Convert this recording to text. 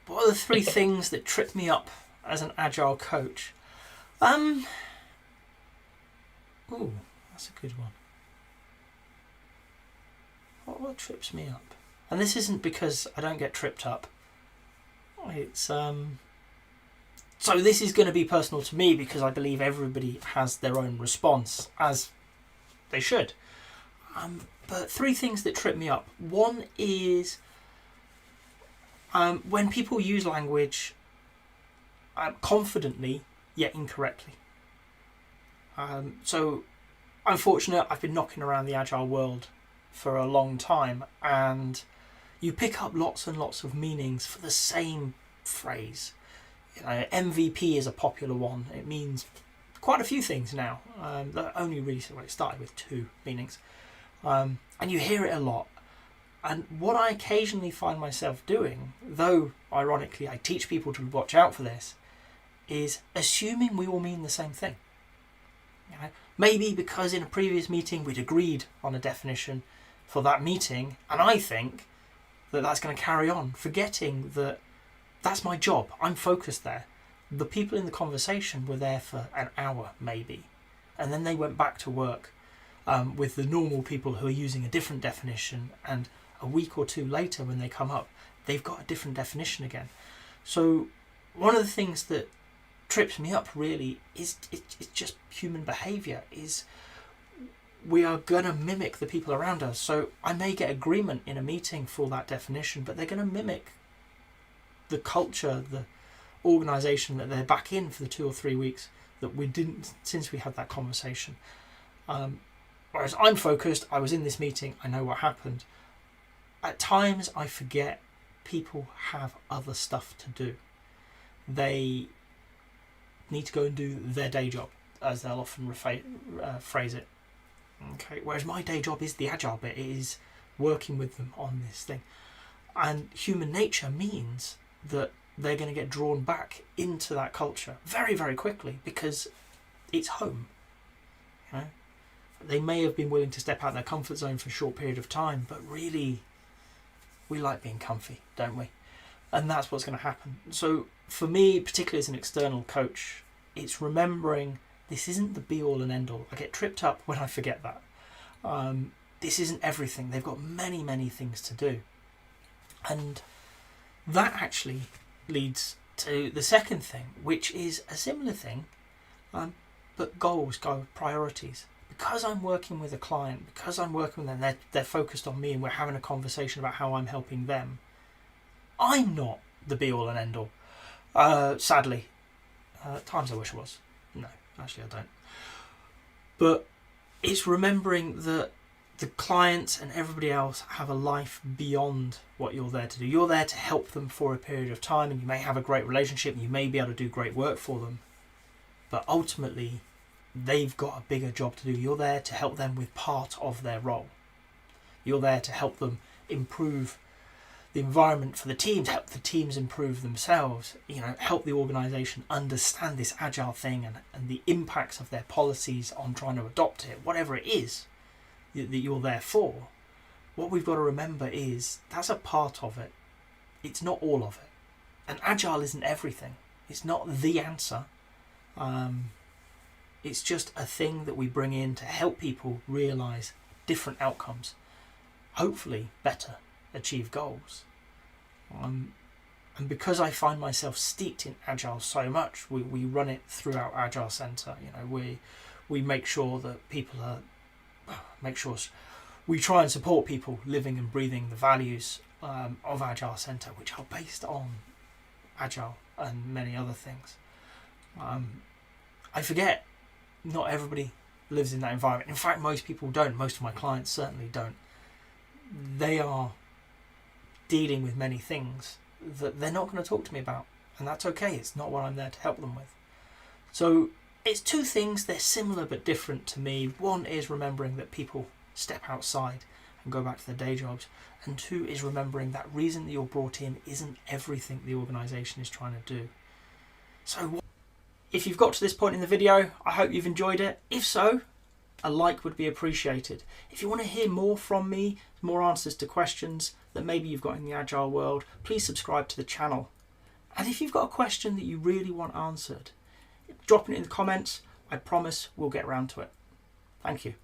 what are the 3 things that trip me up as an Agile coach? Ooh, that's a good one. What trips me up? And this isn't because I don't get tripped up. It's so this is going to be personal to me because I believe everybody has their own response, as they should. But 3 things that trip me up. One is when people use language confidently yet incorrectly. So I'm fortunate, I've been knocking around the Agile world for a long time, and you pick up lots and lots of meanings for the same phrase. MVP is a popular one. It means quite a few things now. That only really started with 2 meanings. And you hear it a lot. And what I occasionally find myself doing, though ironically I teach people to watch out for this, is assuming we all mean the same thing. Maybe because in a previous meeting we'd agreed on a definition for that meeting, and I think that that's going to carry on, forgetting that that's my job. I'm focused there. The people in the conversation were there for an hour maybe, and then they went back to work with the normal people who are using a different definition, and a week or 2 later when they come up, they've got a different definition again. So one of the things that trips me up really is it's just human behaviour. Is we are going to mimic the people around us. So I may get agreement in a meeting for that definition, but they're going to mimic the culture, the organisation that they're back in for the 2 or 3 weeks that we didn't since we had that conversation. Whereas I'm focused, I was in this meeting, I know what happened. At times I forget people have other stuff to do. They need to go and do their day job, as they'll often phrase it. Okay. Whereas my day job is the Agile bit. It is working with them on this thing. And human nature means that they're going to get drawn back into that culture very, very quickly because it's home. They may have been willing to step out their comfort zone for a short period of time, but really, we like being comfy, don't we? And that's what's going to happen. So for me, particularly as an external coach, it's remembering this isn't the be-all and end-all. I get tripped up when I forget that. This isn't everything. They've got many, many things to do. And that actually leads to the second thing, which is a similar thing, but goals, priorities. Because I'm working with a client, because I'm working with them, they're focused on me and we're having a conversation about how I'm helping them. I'm not the be-all and end-all. Sadly. At times I wish I was. No, actually I don't. But it's remembering that the clients and everybody else have a life beyond what you're there to do. You're there to help them for a period of time, and you may have a great relationship and you may be able to do great work for them. But ultimately, they've got a bigger job to do. You're there to help them with part of their role. You're there to help them improve the environment for the teams, help the teams improve themselves, help the organisation understand this Agile thing and the impacts of their policies on trying to adopt it, whatever it is that you're there for. What we've got to remember is that's a part of it. It's not all of it. And Agile isn't everything. It's not the answer. It's just a thing that we bring in to help people realise different outcomes, hopefully better, achieve goals. And because I find myself steeped in Agile so much, we run it through our Agile Centre. We make sure that people we try and support people living and breathing the values of Agile Centre, which are based on Agile and many other things. I forget not everybody lives in that environment. In fact, most people don't. Most of my clients certainly don't. They are dealing with many things that they're not going to talk to me about, and that's okay. It's not what I'm there to help them with. So it's 2 things. They're similar but different to me. One is remembering that people step outside and go back to their day jobs, and 2 is remembering that reason that you're brought in isn't everything the organisation is trying to do. So if you've got to this point in the video, I hope you've enjoyed it. If so, a like would be appreciated. If you want to hear more from me, more answers to questions that maybe you've got in the Agile world, please subscribe to the channel. And if you've got a question that you really want answered, drop it in the comments. I promise we'll get around to it. Thank you.